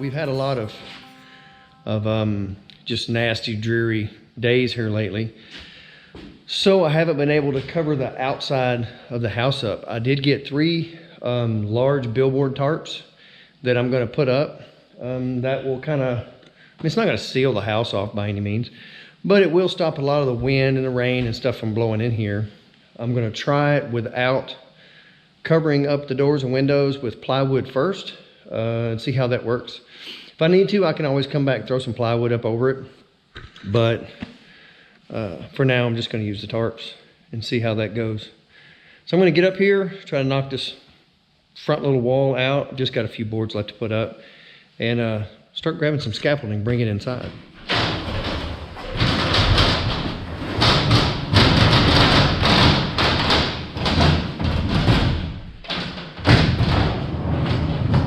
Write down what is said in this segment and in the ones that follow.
We've had a lot of just nasty, dreary days here lately. So I haven't been able to cover the outside of the house up. I did get 3 large billboard tarps that I'm going to put up. That will kind of, it's not going to seal the house off by any means, but it will stop a lot of the wind and the rain and stuff from blowing in here. I'm going to try it without covering up the doors and windows with plywood first and see how that works. If I need to, I can always come back and throw some plywood up over it. But for now, I'm just going to use the tarps and see how that goes. So I'm going to get up here, try to knock this front little wall out. Just got a few boards left to put up, and start grabbing some scaffolding, bring it inside.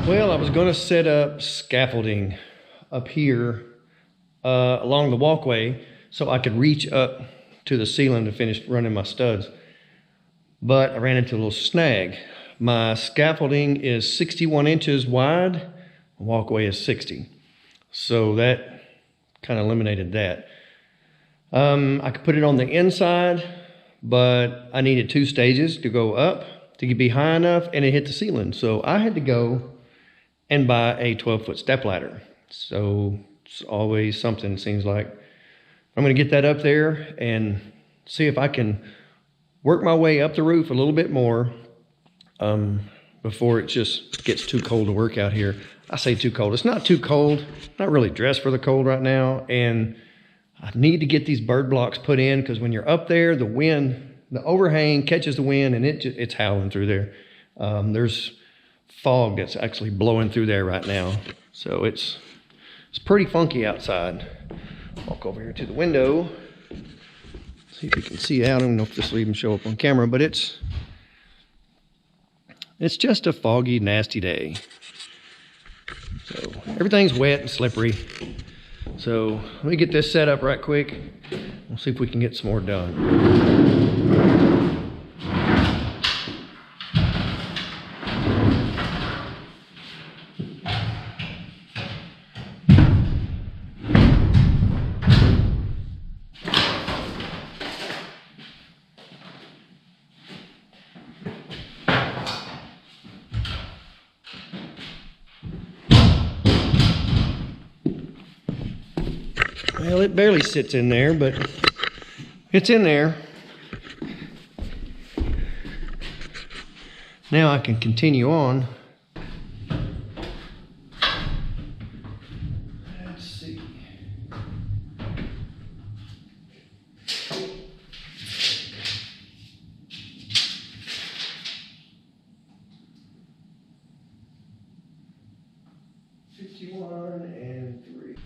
Well, I was going to set up scaffolding up here along the walkway so I could reach up to the ceiling to finish running my studs. But I ran into a little snag. My scaffolding is 61 inches wide, the walkway is 60. So that kind of eliminated that. I could put it on the inside, but I needed 2 stages to go up to be high enough and it hit the ceiling. So I had to go and buy a 12-foot step ladder. So it's always something, it seems like. I'm going to get that up there and see if I can work my way up the roof a little bit more before it just gets too cold to work out here. I say too cold. It's not too cold. I'm not really dressed for the cold right now. And I need to get these bird blocks put in because when you're up there, the wind, the overhang catches the wind and it's howling through there. There's fog that's actually blowing through there right now. So it's pretty funky outside. Walk over here to the window. See if you can see out. I don't know if this will even show up on camera, but it's just a foggy, nasty day. So everything's wet and slippery. So let me get this set up right quick. We'll see if we can get some more done. Well, it barely sits in there, but it's in there. Now I can continue on. Let's see. and 3.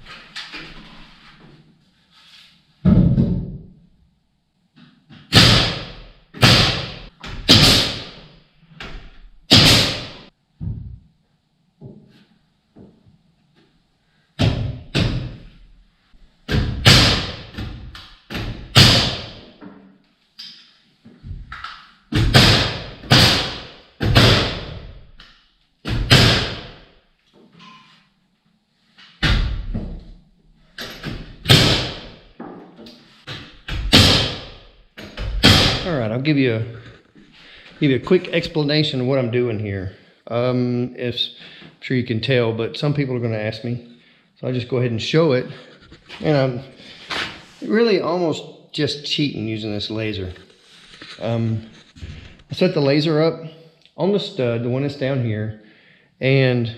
All right, I'll give you a quick explanation of what I'm doing here. I'm sure you can tell, but some people are going to ask me, so I'll just go ahead and show it. And I'm really almost just cheating using this laser. I set the laser up on the stud, the one that's down here, and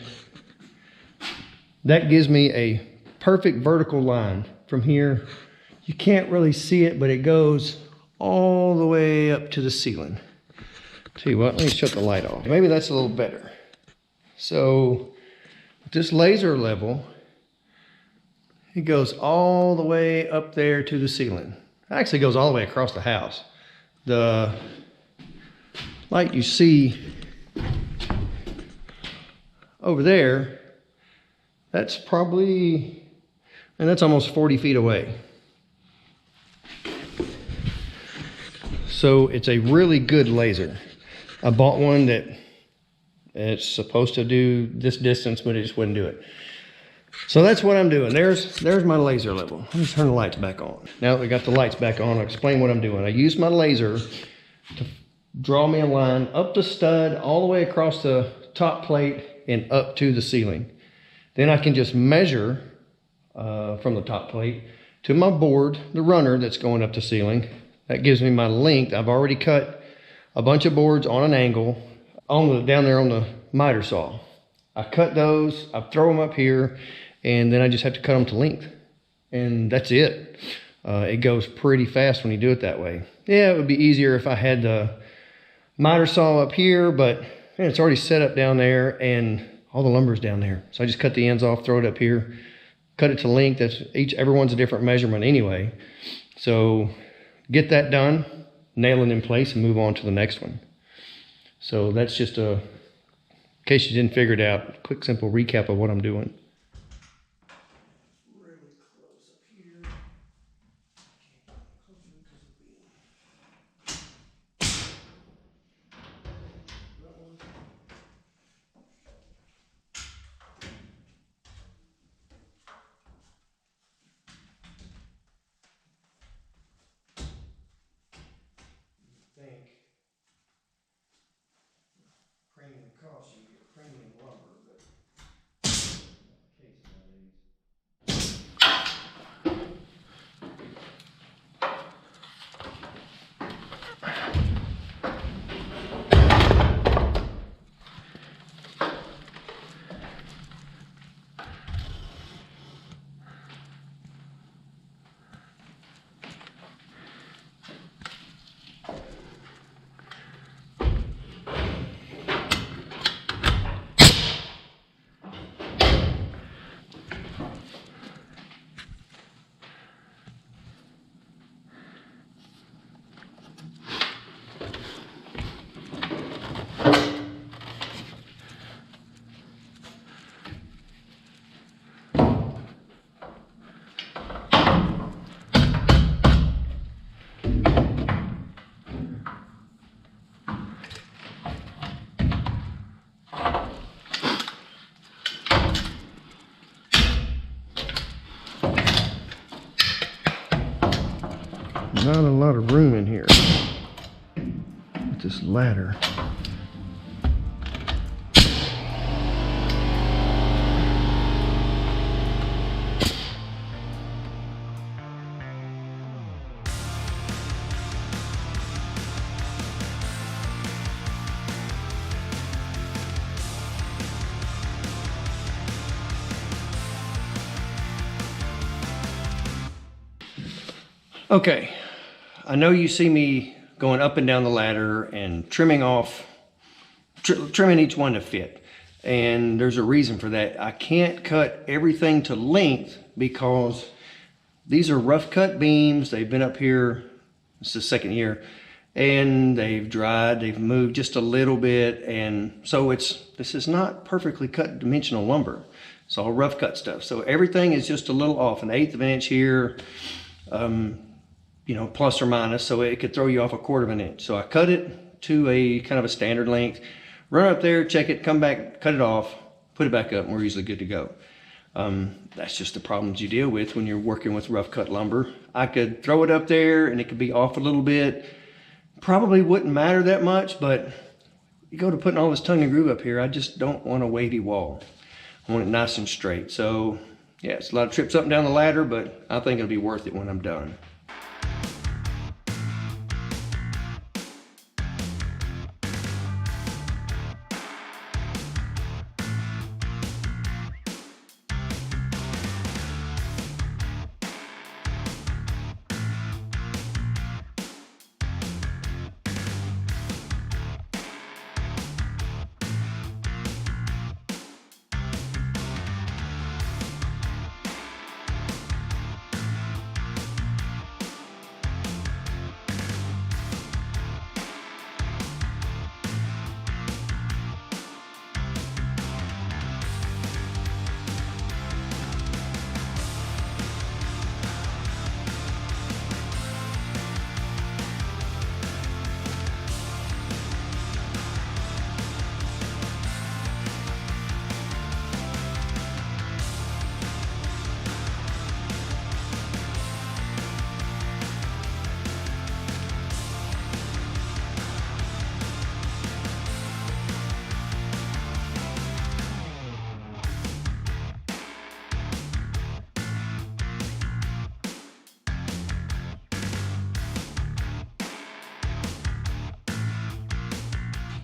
that gives me a perfect vertical line from here. You can't really see it, but it goes all the way up to the ceiling. Tell you what, let me shut the light off. Maybe that's a little better. So with this laser level, it goes all the way up there to the ceiling. It actually goes all the way across the house. The light you see over there, that's probably, and that's almost 40 feet away. So it's a really good laser. I bought one that it's supposed to do this distance, but it just wouldn't do it. So that's what I'm doing. There's my laser level. Let me turn the lights back on. Now that we got the lights back on, I'll explain what I'm doing. I use my laser to draw me a line up the stud, all the way across the top plate and up to the ceiling. Then I can just measure from the top plate to my board, the runner that's going up the ceiling. That gives me my length. I've already cut a bunch of boards on an angle down there on the miter saw. I cut those, I throw them up here, and then I just have to cut them to length. And that's it. It goes pretty fast when you do it that way. Yeah, it would be easier if I had the miter saw up here, but man, it's already set up down there and all the lumber's down there. So I just cut the ends off, throw it up here, cut it to length. Everyone's a different measurement anyway. So get that done, nail it in place, and move on to the next one. So that's just in case you didn't figure it out, quick, simple recap of what I'm doing. Really close up here. Premium cost, you get premium lumber, but case not a lot of room in here with this ladder. Okay, I know you see me going up and down the ladder and trimming each one to fit. And there's a reason for that. I can't cut everything to length because these are rough cut beams. They've been up here, it's the second year, and they've dried, they've moved just a little bit. And so this is not perfectly cut dimensional lumber. It's all rough cut stuff. So everything is just a little off, 1/8 of an inch here. You know, plus or minus, so it could throw you off 1/4 of an inch. So I cut it to a kind of a standard length, run up there, check it, come back, cut it off, put it back up, and we're usually good to go. That's just the problems you deal with when you're working with rough cut lumber. I could throw it up there and it could be off a little bit. Probably wouldn't matter that much, but you go to putting all this tongue and groove up here, I just don't want a weighty wall. I want it nice and straight. So yeah, it's a lot of trips up and down the ladder, but I think it'll be worth it when I'm done.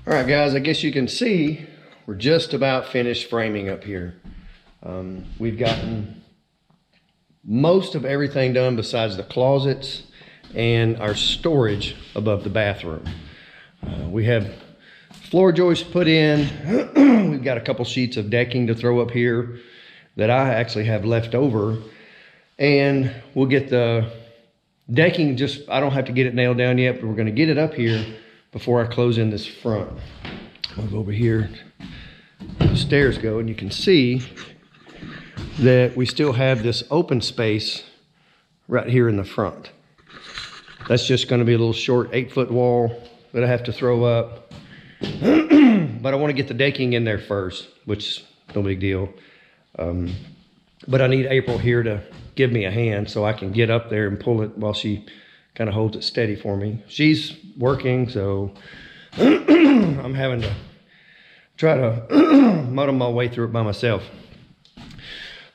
All right, guys, I guess you can see we're just about finished framing up here. We've gotten most of everything done besides the closets and our storage above the bathroom. We have floor joists put in. We've got a couple sheets of decking to throw up here that I actually have left over. And we'll get the decking, I don't have to get it nailed down yet, but we're gonna get it up here before I close in this front. I'll go over here, the stairs go, and you can see that we still have this open space right here in the front. That's just gonna be a little short 8-foot wall that I have to throw up. But I wanna get the decking in there first, which is no big deal. But I need April here to give me a hand so I can get up there and pull it while she kind of holds it steady for me. She's working, so I'm having to try to muddle my way through it by myself.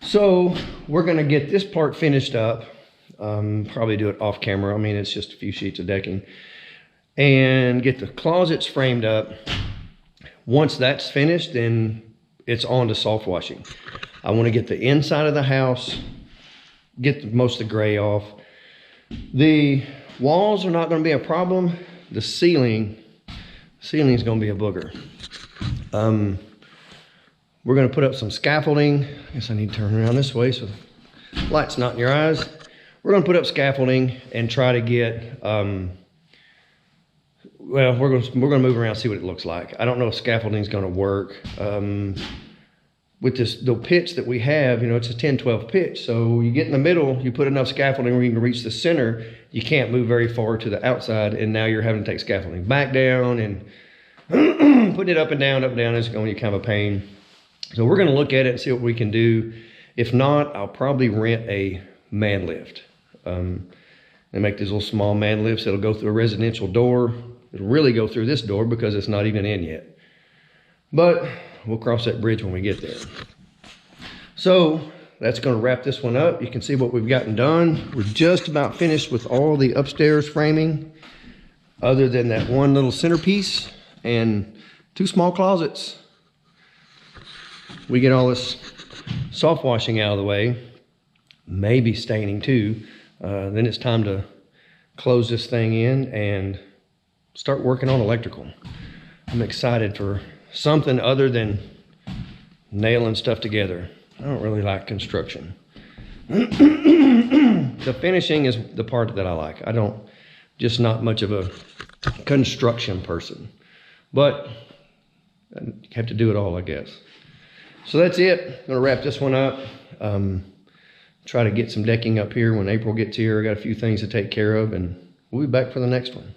So we're gonna get this part finished up. Probably do it off camera. I mean, it's just a few sheets of decking. And get the closets framed up. Once that's finished, then it's on to soft washing. I wanna get the inside of the house, get most of the gray off. The walls are not going to be a problem. The ceiling is going to be a booger. We're going to put up some scaffolding. I guess I need to turn around this way so the light's not in your eyes. We're going to put up scaffolding and try to get, well, we're going to move around and see what it looks like. I don't know if scaffolding is going to work. With the pitch that we have, you know, it's a 10-12 pitch. So you get in the middle, you put enough scaffolding where you can reach the center, you can't move very far to the outside, and now you're having to take scaffolding back down, and putting it up and down is going to be kind of a pain. So we're gonna look at it and see what we can do. If not, I'll probably rent a man lift. And make these little small man lifts. It'll go through a residential door. It'll really go through this door because it's not even in yet. But we'll cross that bridge when we get there. So that's going to wrap this one up. You can see what we've gotten done. We're just about finished with all the upstairs framing, other than that one little centerpiece and 2 small closets. We get all this soft washing out of the way, maybe staining too. Then it's time to close this thing in and start working on electrical. I'm excited for something other than nailing stuff together. I don't really like construction. The finishing is the part that I like. Just not much of a construction person, but I have to do it all, I guess. So that's it. I'm gonna wrap this one up. Try to get some decking up here when April gets here. I got a few things to take care of, and we'll be back for the next one.